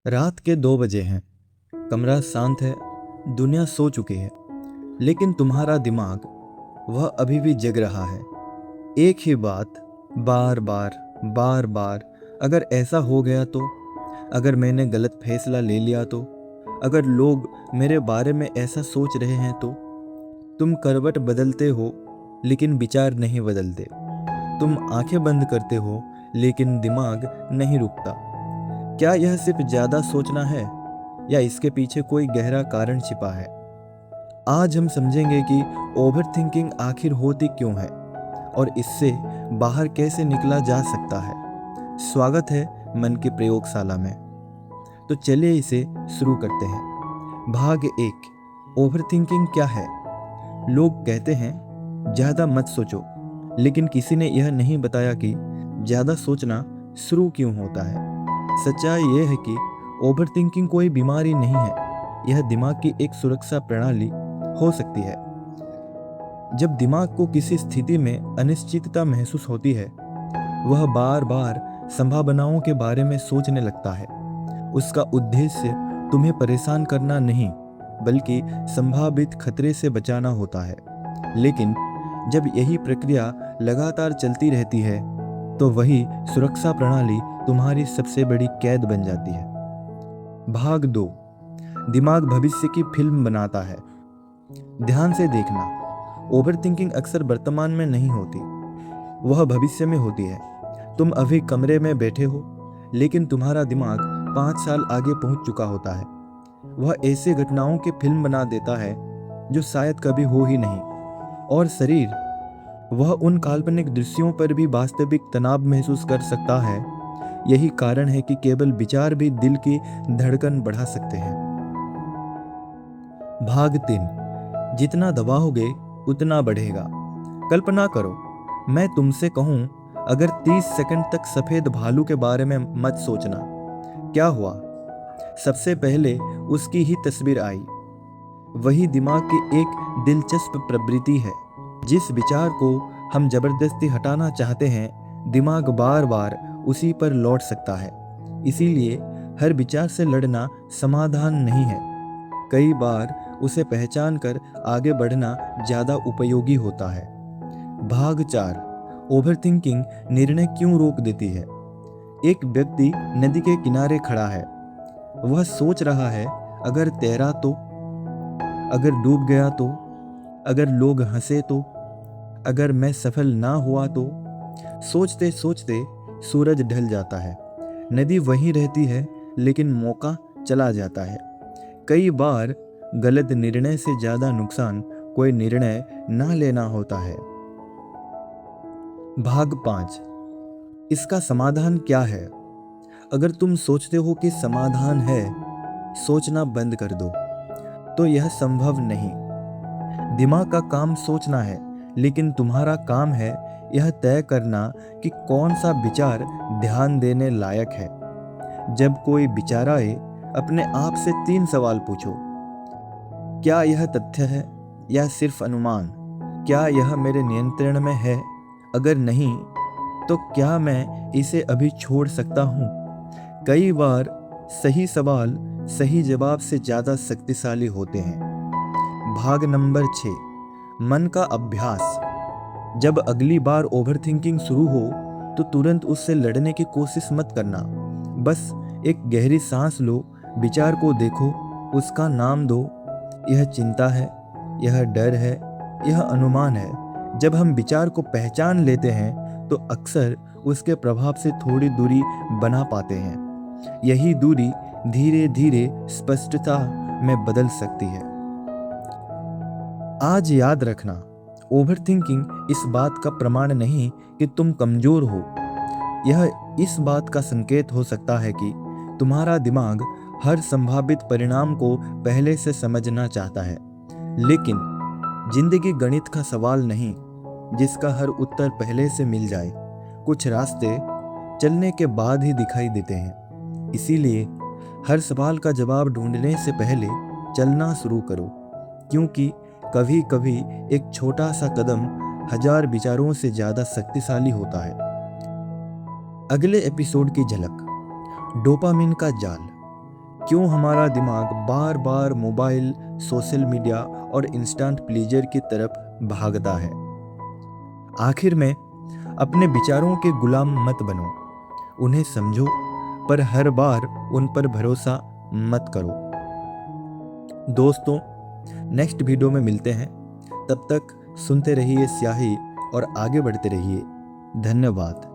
रात के 2 बजे हैं। कमरा शांत है। दुनिया सो चुकी है, लेकिन तुम्हारा दिमाग वह अभी भी जग रहा है। एक ही बात बार बार बार बार। अगर ऐसा हो गया तो, अगर मैंने गलत फैसला ले लिया तो, अगर लोग मेरे बारे में ऐसा सोच रहे हैं तो। तुम करवट बदलते हो लेकिन विचार नहीं बदलते। तुम आंखें बंद करते हो लेकिन दिमाग नहीं रुकता। क्या यह सिर्फ ज्यादा सोचना है या इसके पीछे कोई गहरा कारण छिपा है? आज हम समझेंगे कि ओवर थिंकिंग आखिर होती क्यों है और इससे बाहर कैसे निकला जा सकता है। स्वागत है मन की प्रयोगशाला में। तो चलिए इसे शुरू करते हैं। भाग 1, ओवर थिंकिंग क्या है। लोग कहते हैं ज़्यादा मत सोचो, लेकिन किसी ने यह नहीं बताया कि ज़्यादा सोचना शुरू क्यों होता है। सच्चाई यह है कि ओवर थिंकिंग कोई बीमारी नहीं है, यह दिमाग की एक सुरक्षा प्रणाली हो सकती है। जब दिमाग को किसी स्थिति में अनिश्चितता महसूस होती है, वह बार बार संभावनाओं के बारे में सोचने लगता है। उसका उद्देश्य तुम्हें परेशान करना नहीं, बल्कि संभावित खतरे से बचाना होता है। लेकिन जब यही प्रक्रिया लगातार चलती रहती है, तो वही सुरक्षा प्रणाली तुम्हारी सबसे बड़ी कैद बन जाती है। भाग 2, दिमाग भविष्य की फिल्म बनाता है। ध्यान से देखना, ओवर थिंकिंग अक्सर वर्तमान में नहीं होती, वह भविष्य में होती है। तुम अभी कमरे में बैठे हो, लेकिन तुम्हारा दिमाग 5 साल आगे पहुंच चुका होता है। वह ऐसे घटनाओं की फिल्म बना देता है जो शायद कभी हो ही नहीं। और शरीर, वह उन काल्पनिक दृश्यों पर भी वास्तविक तनाव महसूस कर सकता है। यही कारण है कि केवल विचार भी दिल की धड़कन बढ़ा सकते हैं। भाग 3, जितना दबाओगे उतना बढ़ेगा। कल्पना करो, मैं तुमसे कहूं अगर 30 सेकंड तक सफेद भालू के बारे में मत सोचना, क्या हुआ? सबसे पहले उसकी ही तस्वीर आई। वही दिमाग की एक दिलचस्प प्रवृत्ति है। जिस विचार को हम जबरदस्ती हटाना चाहते हैं, दिमाग बार बार उसी पर लौट सकता है। इसीलिए हर विचार से लड़ना समाधान नहीं है। कई बार उसे पहचान कर आगे बढ़ना ज़्यादा उपयोगी होता है। भाग 4, ओवरथिंकिंग निर्णय क्यों रोक देती है। एक व्यक्ति नदी के किनारे खड़ा है। वह सोच रहा है, अगर तैरा तो, अगर डूब गया तो, अगर लोग हंसे तो, अगर मैं सफल ना हुआ तो। सोचते सोचते सूरज ढल जाता है। नदी वहीं रहती है, लेकिन मौका चला जाता है। कई बार गलत निर्णय से ज्यादा नुकसान कोई निर्णय ना लेना होता है। भाग 5, इसका समाधान क्या है। अगर तुम सोचते हो कि समाधान है, सोचना बंद कर दो, तो यह संभव नहीं। दिमाग का काम सोचना है, लेकिन तुम्हारा काम है यह तय करना कि कौन सा विचार ध्यान देने लायक है। जब कोई विचार आए, अपने आप से 3 सवाल पूछो। क्या यह तथ्य है या सिर्फ अनुमान? क्या यह मेरे नियंत्रण में है? अगर नहीं, तो क्या मैं इसे अभी छोड़ सकता हूँ? कई बार सही सवाल सही जवाब से ज़्यादा शक्तिशाली होते हैं। भाग नंबर 6, मन का अभ्यास। जब अगली बार ओवरथिंकिंग शुरू हो, तो तुरंत उससे लड़ने की कोशिश मत करना। बस एक गहरी सांस लो, विचार को देखो, उसका नाम दो। यह चिंता है, यह डर है, यह अनुमान है। जब हम विचार को पहचान लेते हैं, तो अक्सर उसके प्रभाव से थोड़ी दूरी बना पाते हैं। यही दूरी धीरे धीरे स्पष्टता में बदल सकती है। आज याद रखना, ओवरथिंकिंग इस बात का प्रमाण नहीं कि तुम कमजोर हो। यह इस बात का संकेत हो सकता है कि तुम्हारा दिमाग हर संभावित परिणाम को पहले से समझना चाहता है। लेकिन जिंदगी गणित का सवाल नहीं, जिसका हर उत्तर पहले से मिल जाए। कुछ रास्ते चलने के बाद ही दिखाई देते हैं। इसीलिए हर सवाल का जवाब ढूंढने से पहले चलना शुरू करो, क्योंकि कभी कभी एक छोटा सा कदम 1000 विचारों से ज्यादा शक्तिशाली होता है। अगले एपिसोड की झलक, डोपामिन का जाल। क्यों हमारा दिमाग बार बार मोबाइल, सोशल मीडिया और इंस्टेंट प्लेजर की तरफ भागता है। आखिर में अपने विचारों के गुलाम मत बनो, उन्हें समझो, पर हर बार उन पर भरोसा मत करो। दोस्तों, नेक्स्ट वीडियो में मिलते हैं। तब तक सुनते रहिए स्याही और आगे बढ़ते रहिए। धन्यवाद।